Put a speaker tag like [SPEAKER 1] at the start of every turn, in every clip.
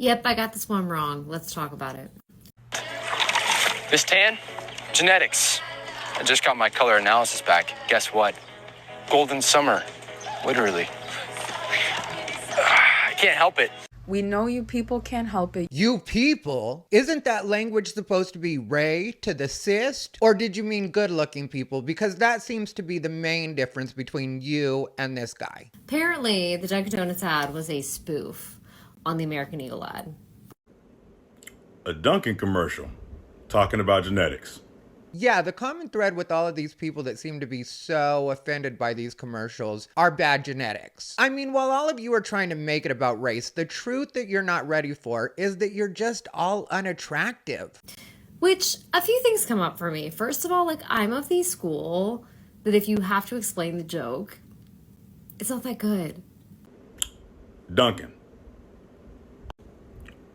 [SPEAKER 1] Yep, I got this one wrong. Let's talk about it.
[SPEAKER 2] This tan? Genetics. I just got my color analysis back. Guess what? Golden summer. Literally. I can't help it.
[SPEAKER 3] We know you people can't help it.
[SPEAKER 4] You people? Isn't that language supposed to be Ray to the cyst? Or did you mean good looking people? Because that seems to be the main difference between you and this guy.
[SPEAKER 1] Apparently, the Dunkin' Donuts ad was a spoof on the American Eagle ad.
[SPEAKER 5] A Dunkin commercial talking about genetics.
[SPEAKER 4] Yeah, the common thread with all of these people that seem to be so offended by these commercials are bad genetics. I mean, while all of you are trying to make it about race, the truth that you're not ready for is that you're just all unattractive.
[SPEAKER 1] Which, a few things come up for me. First of all, like, I'm of the school that if you have to explain the joke, it's not that good.
[SPEAKER 5] Dunkin,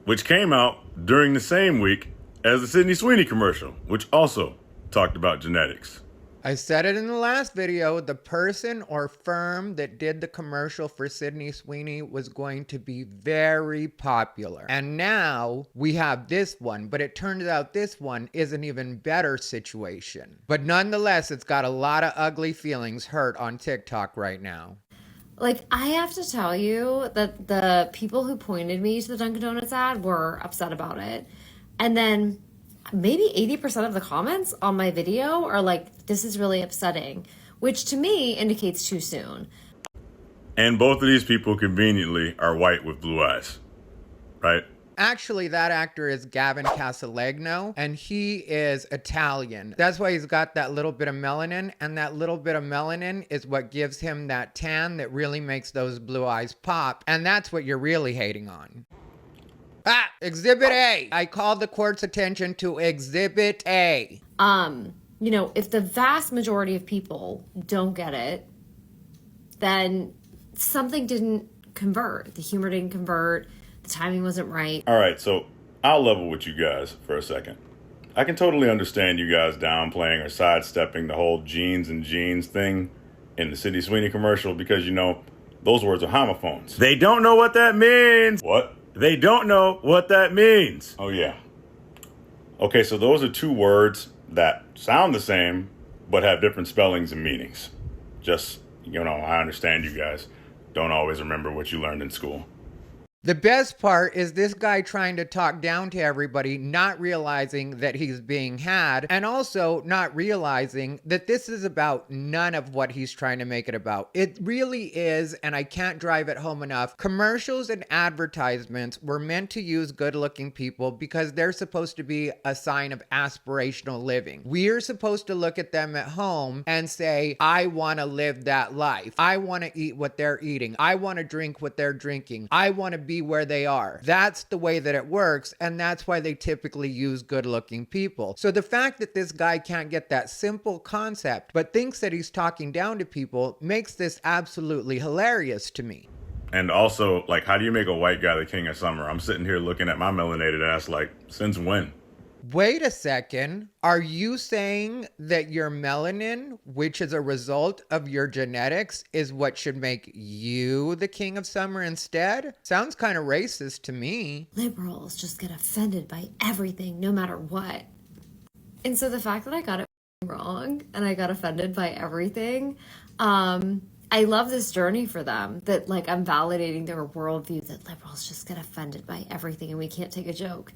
[SPEAKER 5] which came out during the same week as the Sydney Sweeney commercial, which also talked about genetics.
[SPEAKER 4] I said it in the last video, the person or firm that did the commercial for Sydney Sweeney was going to be very popular. And now we have this one, but it turns out this one is an even better situation. But nonetheless, it's got a lot of ugly feelings hurt on TikTok right now.
[SPEAKER 1] Like, I have to tell you that the people who pointed me to the Dunkin' Donuts ad were upset about it. And then maybe 80% of the comments on my video are like, this is really upsetting, which to me indicates too soon.
[SPEAKER 5] And both of these people conveniently are white with blue eyes, right?
[SPEAKER 4] Actually, that actor is Gavin Casalegno, and he is Italian. That's why he's got that little bit of melanin, and that little bit of melanin is what gives him that tan that really makes those blue eyes pop, and that's what you're really hating on. Ah, Exhibit A. I called the court's attention to Exhibit A.
[SPEAKER 1] You know, if the vast majority of people don't get it, then something didn't convert. The humor didn't convert. The timing wasn't right.
[SPEAKER 5] All right, so I'll level with you guys for a second. I can totally understand you guys downplaying or sidestepping the whole jeans and jeans thing in the Sydney Sweeney commercial because, you know, those words are homophones. They don't know what that means. What? They don't know what that means. Oh, yeah. Okay, so those are two words that sound the same, but have different spellings and meanings. Just, you know, I understand you guys don't always remember what you learned in school.
[SPEAKER 4] The best part is this guy trying to talk down to everybody, not realizing that he's being had, and also not realizing that this is about none of what he's trying to make it about. It really is, and I can't drive it home enough. Commercials and advertisements were meant to use good-looking people because they're supposed to be a sign of aspirational living. We're supposed to look at them at home and say, I want to live that life. I want to eat what they're eating. I want to drink what they're drinking. I want to be where they are. That's the way that it works, and that's why they typically use good-looking people. So the fact that this guy can't get that simple concept but thinks that he's talking down to people makes this absolutely hilarious to me.
[SPEAKER 5] And also, like, how do you make a white guy the king of summer? I'm sitting here looking at my melanated ass like, since when?
[SPEAKER 4] Wait a second. Are you saying that your melanin, which is a result of your genetics, is what should make you the king of summer instead? Sounds kind of racist to me.
[SPEAKER 1] Liberals just get offended by everything, no matter what. And so the fact that I got it wrong and I got offended by everything, I love this journey for them, that like I'm validating their worldview that liberals just get offended by everything and we can't take a joke.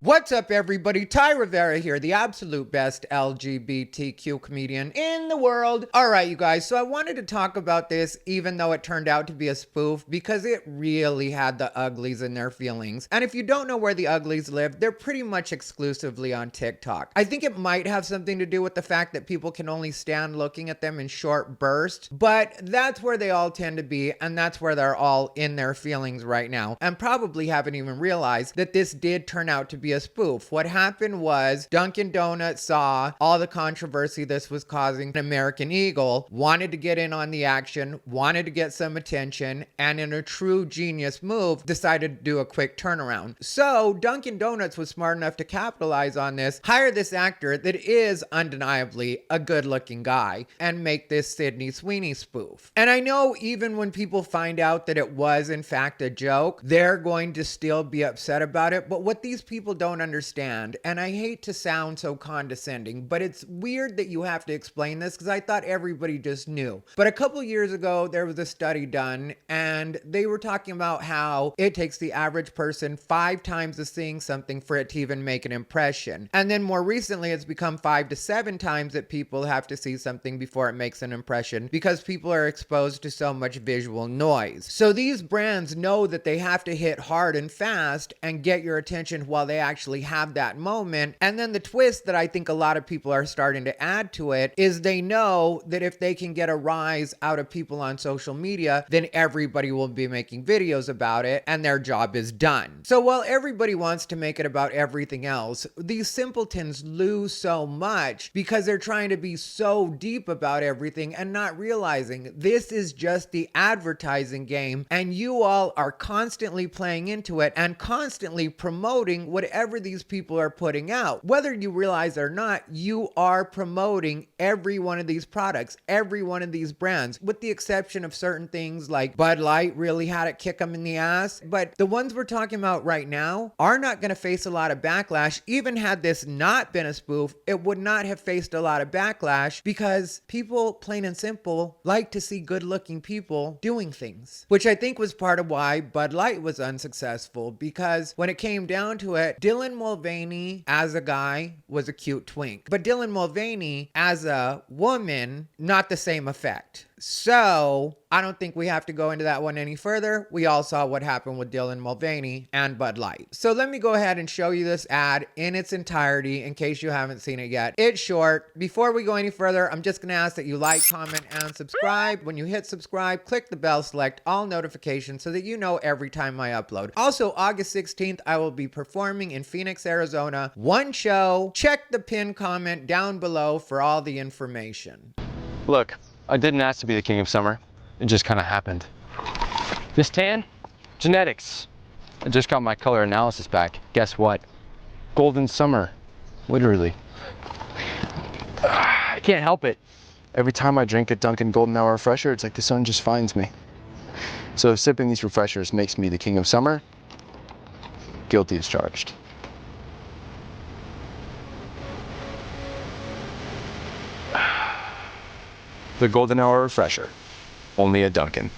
[SPEAKER 4] What's up, everybody? Ty Rivera here, the absolute best LGBTQ comedian in the world. All right, you guys, so I wanted to talk about this even though it turned out to be a spoof because it really had the uglies in their feelings. And if you don't know where the uglies live, they're pretty much exclusively on TikTok. I think it might have something to do with the fact that people can only stand looking at them in short bursts, but that's where they all tend to be, and that's where they're all in their feelings right now, and probably haven't even realized that this did turn out to be be a spoof. What happened was Dunkin' Donuts saw all the controversy this was causing. American Eagle wanted to get in on the action, wanted to get some attention, and in a true genius move, decided to do a quick turnaround. So Dunkin' Donuts was smart enough to capitalize on this, hire this actor that is undeniably a good-looking guy, and make this Sydney Sweeney spoof. And I know even when people find out that it was in fact a joke, they're going to still be upset about it. But what these people don't understand, and I hate to sound so condescending, but it's weird that you have to explain this because I thought everybody just knew. But a couple years ago, there was a study done and they were talking about how it takes the average person 5 times of seeing something for it to even make an impression. And then more recently, it's become 5 to 7 times that people have to see something before it makes an impression because people are exposed to so much visual noise. So these brands know that they have to hit hard and fast and get your attention while they actually have that moment. And then the twist that I think a lot of people are starting to add to it is they know that if they can get a rise out of people on social media, then everybody will be making videos about it and their job is done. So while everybody wants to make it about everything else, these simpletons lose so much because they're trying to be so deep about everything and not realizing this is just the advertising game and you all are constantly playing into it and constantly promoting whatever these people are putting out. Whether you realize it or not, you are promoting every one of these products, every one of these brands, with the exception of certain things like Bud Light really had it kick them in the ass. But the ones we're talking about right now are not going to face a lot of backlash. Even had this not been a spoof, it would not have faced a lot of backlash because people, plain and simple, like to see good-looking people doing things, which I think was part of why Bud Light was unsuccessful, because when it came down to it, Dylan Mulvaney as a guy was a cute twink, but Dylan Mulvaney as a woman, not the same effect. So I don't think we have to go into that one any further. We all saw what happened with Dylan Mulvaney and Bud Light. So let me go ahead and show you this ad in its entirety in case you haven't seen it yet. It's short. Before we go any further, I'm just going to ask that you like, comment, and subscribe. When you hit subscribe, click the bell, select all notifications so that you know every time I upload. Also, August 16th, I will be performing in Phoenix, Arizona. One show. Check the pinned comment down below for all the information.
[SPEAKER 2] Look, I didn't ask to be the king of summer. It just kind of happened. This tan? Genetics. I just got my color analysis back. Guess what? Golden summer. Literally. I can't help it. Every time I drink a Dunkin' Golden Hour refresher, it's like the sun just finds me. So if sipping these refreshers makes me the king of summer, guilty as charged. The Golden Hour refresher. Only at Dunkin'.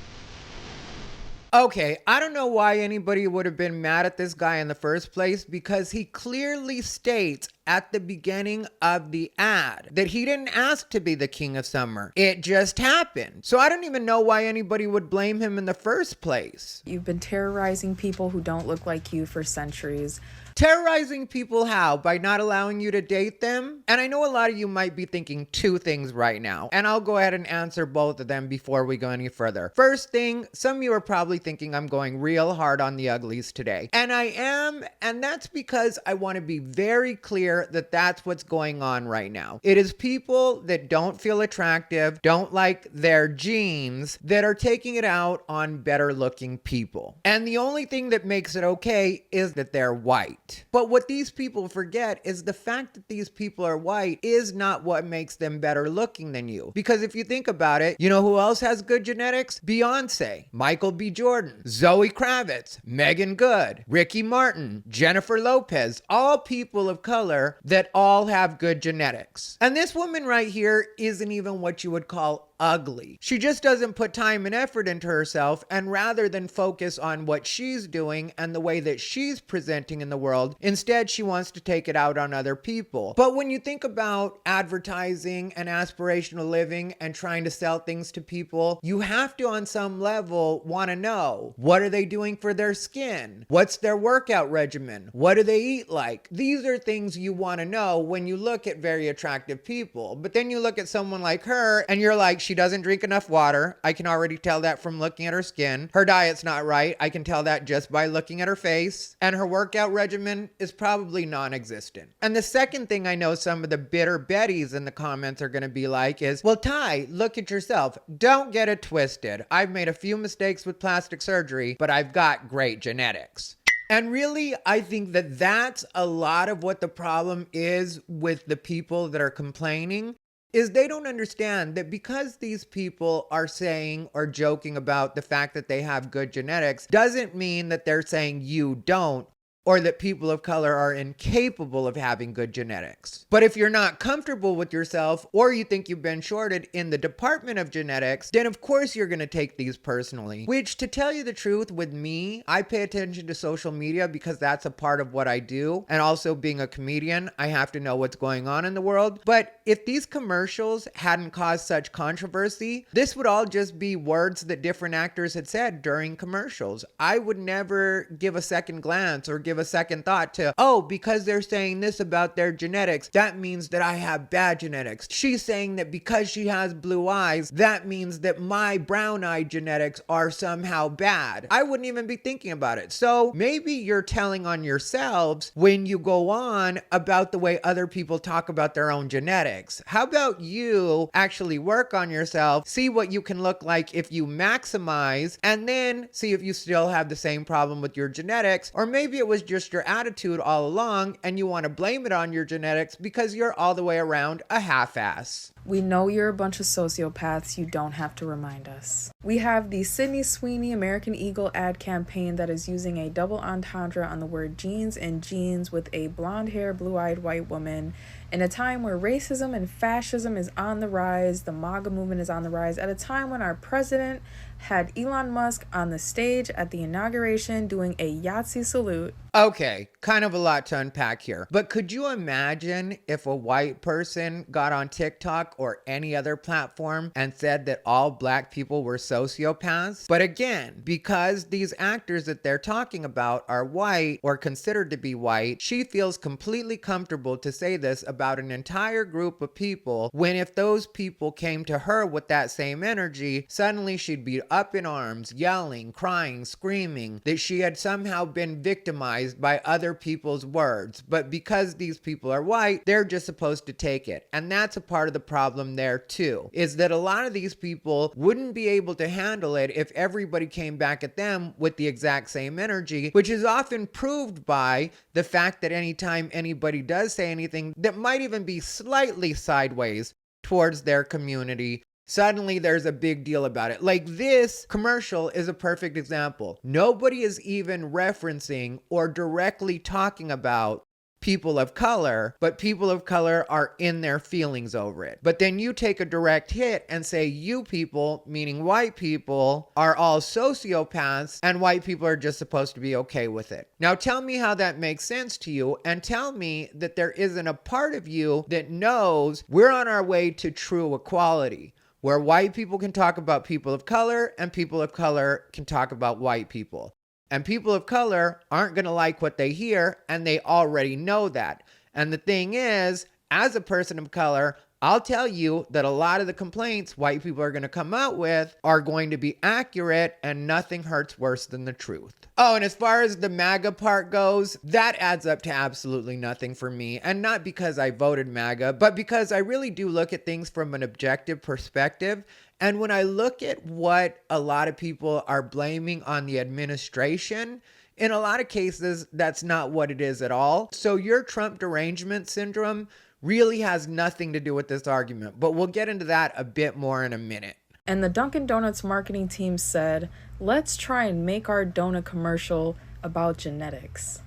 [SPEAKER 4] Okay, I don't know why anybody would have been mad at this guy in the first place because he clearly states at the beginning of the ad that he didn't ask to be the king of summer. It just happened. So I don't even know why anybody would blame him in the first place.
[SPEAKER 3] You've been terrorizing people who don't look like you for centuries.
[SPEAKER 4] Terrorizing people how? By not allowing you to date them? And I know a lot of you might be thinking 2 things right now, and I'll go ahead and answer both of them before we go any further. First thing, some of you are probably thinking I'm going real hard on the uglies today. And I am, and that's because I want to be very clear that that's what's going on right now. It is people that don't feel attractive, don't like their genes, that are taking it out on better looking people. And the only thing that makes it okay is that they're white. But what these people forget is the fact that these people are white is not what makes them better looking than you. Because if you think about it, you know who else has good genetics? Beyonce, Michael B. Jordan, Zoe Kravitz, Megan Good, Ricky Martin, Jennifer Lopez, all people of color that all have good genetics. And this woman right here isn't even what you would call ugly. She just doesn't put time and effort into herself, and rather than focus on what she's doing and the way that she's presenting in the world, instead she wants to take it out on other people. But when you think about advertising and aspirational living and trying to sell things to people, you have to on some level want to know, what are they doing for their skin? What's their workout regimen? What do they eat like? These are things you want to know when you look at very attractive people. But then you look at someone like her and you're like, she doesn't drink enough water. I can already tell that from looking at her skin. Her diet's not right. I can tell that just by looking at her face. And her workout regimen is probably non-existent. And the second thing I know some of the bitter Bettys in the comments are going to be like is, well, Ty, look at yourself. Don't get it twisted. I've made a few mistakes with plastic surgery, but I've got great genetics. And really, I think that that's a lot of what the problem is with the people that are complaining, is they don't understand that because these people are saying or joking about the fact that they have good genetics doesn't mean that they're saying you don't, or that people of color are incapable of having good genetics. But if you're not comfortable with yourself, or you think you've been shorted in the department of genetics, then of course you're gonna take these personally. Which, to tell you the truth, with me, I pay attention to social media because that's a part of what I do. And also being a comedian, I have to know what's going on in the world. But if these commercials hadn't caused such controversy, this would all just be words that different actors had said during commercials. I would never give a second glance or give a second thought to, oh, because they're saying this about their genetics, that means that I have bad genetics. She's saying that because she has blue eyes, that means that my brown-eyed genetics are somehow bad. I wouldn't even be thinking about it. So maybe you're telling on yourselves when you go on about the way other people talk about their own genetics. How about you actually work on yourself, see what you can look like if you maximize, and then see if you still have the same problem with your genetics, or maybe it was just your attitude all along and you want to blame it on your genetics because you're all the way around a half-ass.
[SPEAKER 3] We know you're a bunch of sociopaths, you don't have to remind us. We have the Sydney Sweeney American Eagle ad campaign that is using a double entendre on the word jeans and jeans with a blonde-haired, blue-eyed white woman. In a time where racism and fascism is on the rise, the MAGA movement is on the rise, at a time when our president had Elon Musk on the stage at the inauguration doing a Yahtzee salute.
[SPEAKER 4] Okay, kind of a lot to unpack here. But could you imagine if a white person got on TikTok or any other platform and said that all black people were sociopaths? But again, because these actors that they're talking about are white or considered to be white, she feels completely comfortable to say this about an entire group of people, when if those people came to her with that same energy, suddenly she'd be up in arms, yelling, crying, screaming that she had somehow been victimized by other people's words. But because these people are white, they're just supposed to take it. And that's a part of the problem there too, is that a lot of these people wouldn't be able to handle it if everybody came back at them with the exact same energy, which is often proved by the fact that anytime anybody does say anything that might even be slightly sideways towards their community, suddenly there's a big deal about it. Like this commercial is a perfect example. Nobody is even referencing or directly talking about people of color, but people of color are in their feelings over it. But then you take a direct hit and say you people, meaning white people, are all sociopaths and white people are just supposed to be okay with it. Now tell me how that makes sense to you, and tell me that there isn't a part of you that knows we're on our way to true equality, where white people can talk about people of color and people of color can talk about white people. And people of color aren't going to like what they hear, and they already know that. And the thing is, as a person of color, I'll tell you that a lot of the complaints white people are going to come out with are going to be accurate, and nothing hurts worse than the truth. Oh, and as far as the MAGA part goes, that adds up to absolutely nothing for me. And not because I voted MAGA, but because I really do look at things from an objective perspective. And when I look at what a lot of people are blaming on the administration, in a lot of cases, that's not what it is at all. So your Trump derangement syndrome really has nothing to do with this argument, but we'll get into that a bit more in a minute.
[SPEAKER 3] And the Dunkin' Donuts marketing team said, let's try and make our donut commercial about genetics.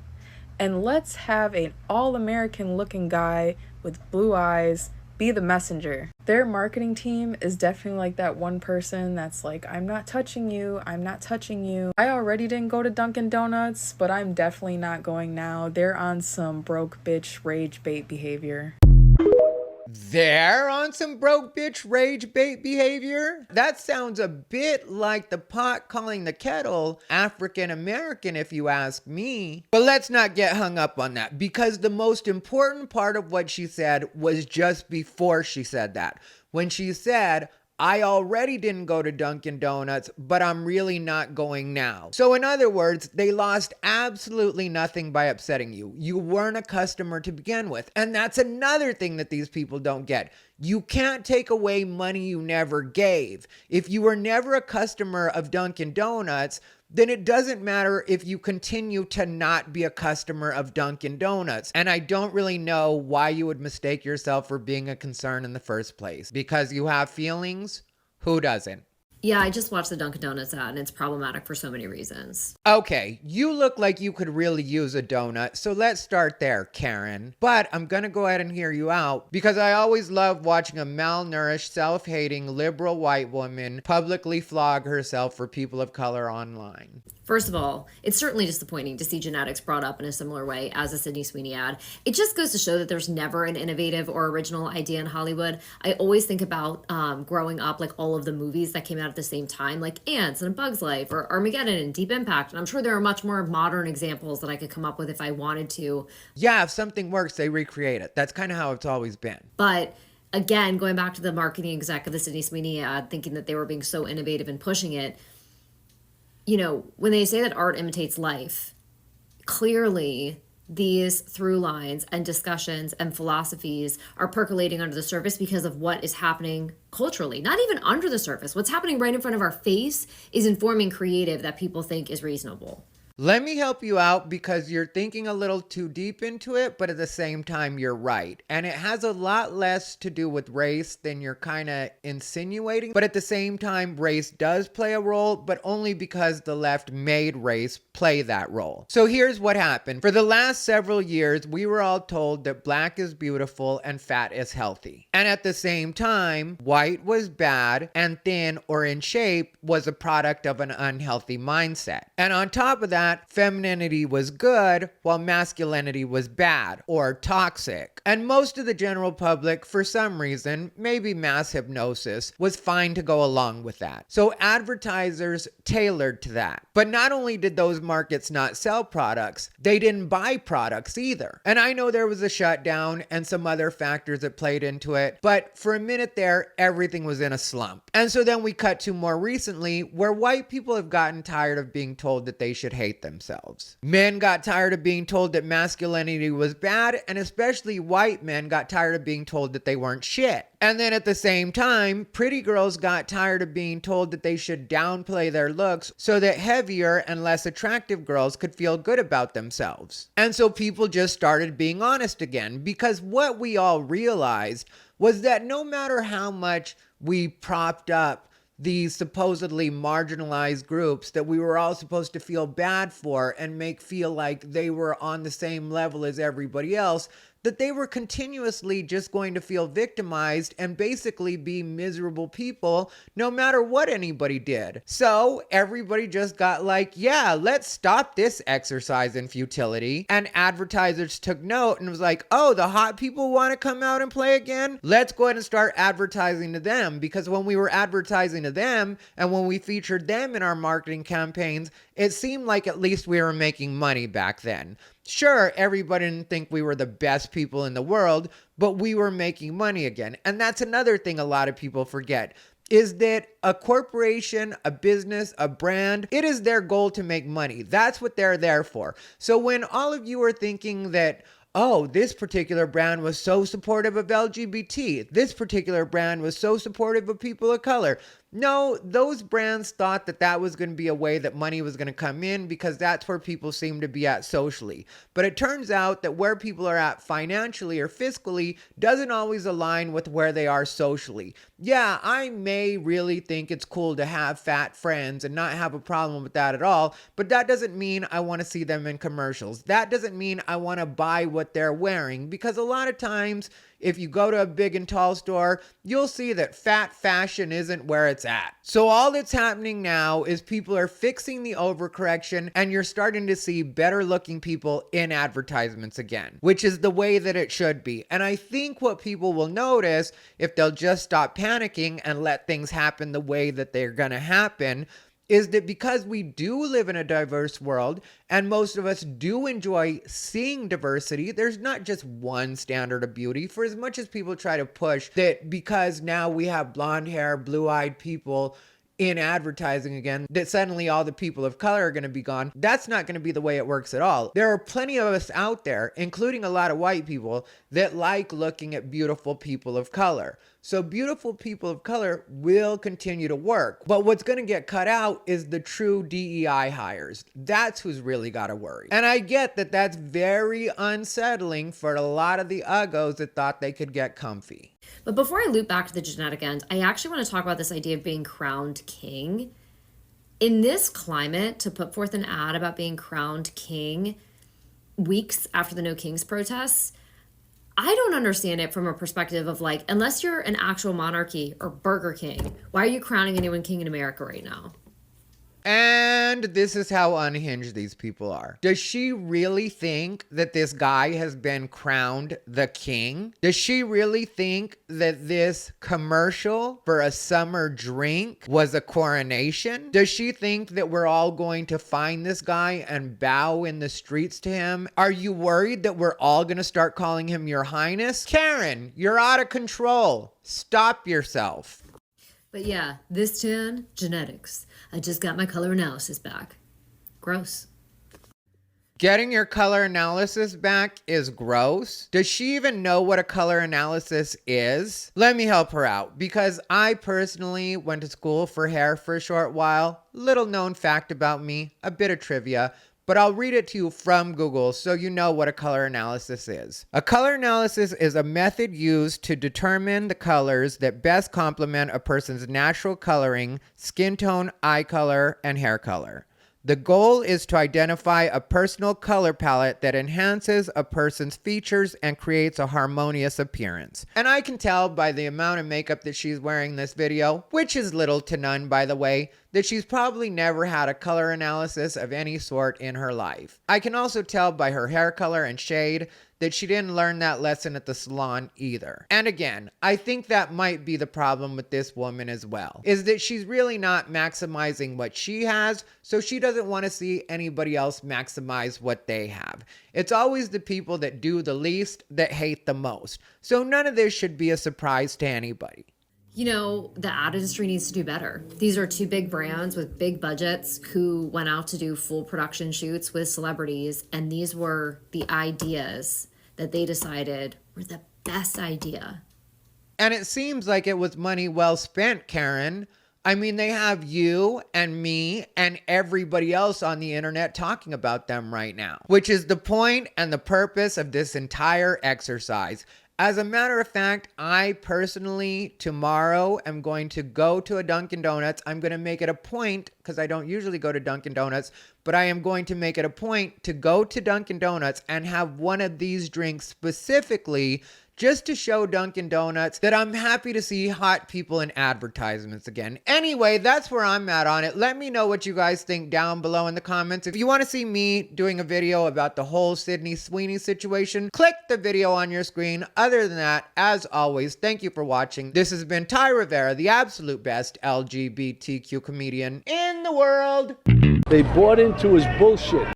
[SPEAKER 3] And let's have an all-American looking guy with blue eyes be the messenger. Their marketing team is definitely like that one person that's like, I'm not touching you, I'm not touching you. I already didn't go to Dunkin' Donuts, but I'm definitely not going now. They're on some broke bitch rage bait behavior.
[SPEAKER 4] They're on some broke bitch rage bait behavior? That sounds a bit like the pot calling the kettle African American, if you ask me. But let's not get hung up on that, because the most important part of what she said was just before she said that. When she said, I already didn't go to Dunkin' Donuts, but I'm really not going now. So in other words, they lost absolutely nothing by upsetting you. You weren't a customer to begin with. And that's another thing that these people don't get. You can't take away money you never gave. If you were never a customer of Dunkin' Donuts, then it doesn't matter if you continue to not be a customer of Dunkin' Donuts. And I don't really know why you would mistake yourself for being a concern in the first place. Because you have feelings? Who doesn't?
[SPEAKER 1] Yeah, I just watched the Dunkin' Donuts ad, and it's problematic for so many reasons.
[SPEAKER 4] Okay, you look like you could really use a donut, so let's start there, Karen. But I'm gonna go ahead and hear you out because I always love watching a malnourished, self-hating, liberal white woman publicly flog herself for people of color online.
[SPEAKER 1] First of all, it's certainly disappointing to see genetics brought up in a similar way as a Sydney Sweeney ad. It just goes to show that there's never an innovative or original idea in Hollywood. I always think about growing up, like all of the movies that came out at the same time, like Ants and A Bug's Life or Armageddon and Deep Impact. And I'm sure there are much more modern examples that I could come up with if I wanted to.
[SPEAKER 4] Yeah, if something works, they recreate it. That's kind of how it's always been.
[SPEAKER 1] But again, going back to the marketing exec of the Sydney Sweeney ad, thinking that they were being so innovative and pushing it, you know, when they say that art imitates life, clearly these through lines and discussions and philosophies are percolating under the surface because of what is happening culturally, not even under the surface. What's happening right in front of our face is informing creative that people think is reasonable.
[SPEAKER 4] Let me help you out because you're thinking a little too deep into it, but at the same time, you're right. And it has a lot less to do with race than you're kind of insinuating. But at the same time, race does play a role, but only because the left made race play that role. So here's what happened. For the last several years, we were all told that black is beautiful and fat is healthy. And at the same time, white was bad and thin or in shape was a product of an unhealthy mindset. And on top of that, femininity was good while masculinity was bad or toxic. And most of the general public, for some reason, maybe mass hypnosis, was fine to go along with that. So advertisers tailored to that. But not only did those markets not sell products, they didn't buy products either. And I know there was a shutdown and some other factors that played into it, but for a minute there, everything was in a slump. And so then we cut to more recently, where white people have gotten tired of being told that they should hate themselves. Men got tired of being told that masculinity was bad, and especially white men got tired of being told that they weren't shit. And then at the same time, pretty girls got tired of being told that they should downplay their looks so that heavier and less attractive girls could feel good about themselves. And so people just started being honest again, because what we all realized was that no matter how much we propped up these supposedly marginalized groups that we were all supposed to feel bad for and make feel like they were on the same level as everybody else, that they were continuously just going to feel victimized and basically be miserable people no matter what anybody did. So everybody just got like, yeah, let's stop this exercise in futility. And advertisers took note and was like, oh, the hot people want to come out and play again? Let's go ahead and start advertising to them, because when we were advertising to them and when we featured them in our marketing campaigns, it seemed like at least we were making money back then. Sure, everybody didn't think we were the best people in the world, but we were making money again. And that's another thing a lot of people forget, is that a corporation, a business, a brand, it is their goal to make money. That's what they're there for. So when all of you are thinking that, oh, this particular brand was so supportive of LGBT, this particular brand was so supportive of people of color, no, those brands thought that that was going to be a way that money was going to come in because that's where people seem to be at socially. But it turns out that where people are at financially or fiscally doesn't always align with where they are socially. Yeah, I may really think it's cool to have fat friends and not have a problem with that at all, but that doesn't mean I want to see them in commercials. That doesn't mean I want to buy what they're wearing, because a lot of times, if you go to a big and tall store, you'll see that fat fashion isn't where it's at. So all that's happening now is people are fixing the overcorrection, and you're starting to see better looking people in advertisements again, which is the way that it should be. And I think what people will notice, if they'll just stop panicking and let things happen the way that they're gonna happen, is that because we do live in a diverse world and most of us do enjoy seeing diversity, there's not just one standard of beauty. For as much as people try to push that because now we have blonde hair, blue-eyed people in advertising again, that suddenly all the people of color are going to be gone. That's not going to be the way it works at all. There are plenty of us out there, including a lot of white people, that like looking at beautiful people of color. So beautiful people of color will continue to work. But what's going to get cut out is the true DEI hires. That's who's really got to worry. And I get that that's very unsettling for a lot of the uggos that thought they could get comfy.
[SPEAKER 1] But before I loop back to the genetic end, I actually want to talk about this idea of being crowned king. In this climate, to put forth an ad about being crowned king weeks after the No Kings protests, I don't understand it from a perspective of like, unless you're an actual monarchy or Burger King, why are you crowning anyone king in America right now?
[SPEAKER 4] And this is how unhinged these people are. Does she really think that this guy has been crowned the king? Does she really think that this commercial for a summer drink was a coronation? Does she think that we're all going to find this guy and bow in the streets to him? Are you worried that we're all going to start calling him Your Highness? Karen, you're out of control. Stop yourself.
[SPEAKER 1] But yeah, this tan, genetics. I just got my color analysis back. Gross.
[SPEAKER 4] Getting your color analysis back is gross. Does she even know what a color analysis is? Let me help her out, because I personally went to school for hair for a short while. Little known fact about me, a bit of trivia, but I'll read it to you from Google so you know what a color analysis is. A color analysis is a method used to determine the colors that best complement a person's natural coloring, skin tone, eye color, and hair color. The goal is to identify a personal color palette that enhances a person's features and creates a harmonious appearance. And I can tell by the amount of makeup that she's wearing in this video, which is little to none by the way, that she's probably never had a color analysis of any sort in her life. I can also tell by her hair color and shade that she didn't learn that lesson at the salon either. And again, I think that might be the problem with this woman as well, is that she's really not maximizing what she has, so she doesn't want to see anybody else maximize what they have. It's always the people that do the least that hate the most. So none of this should be a surprise to anybody.
[SPEAKER 1] You know, the ad industry needs to do better. These are two big brands with big budgets who went out to do full production shoots with celebrities, and these were the ideas that they decided were the best idea.
[SPEAKER 4] And it seems like it was money well spent, Karen. I mean, they have you and me and everybody else on the internet talking about them right now, which is the point and the purpose of this entire exercise. As a matter of fact, I personally tomorrow am going to go to a Dunkin' Donuts. I'm going to make it a point, because I don't usually go to Dunkin' Donuts, but I am going to make it a point to go to Dunkin' Donuts and have one of these drinks specifically, just to show Dunkin' Donuts that I'm happy to see hot people in advertisements again. Anyway, that's where I'm at on it. Let me know what you guys think down below in the comments. If you want to see me doing a video about the whole Sydney Sweeney situation, click the video on your screen. Other than that, as always, thank you for watching. This has been Ty Rivera, the absolute best LGBTQ comedian in the world.
[SPEAKER 6] They bought into his bullshit.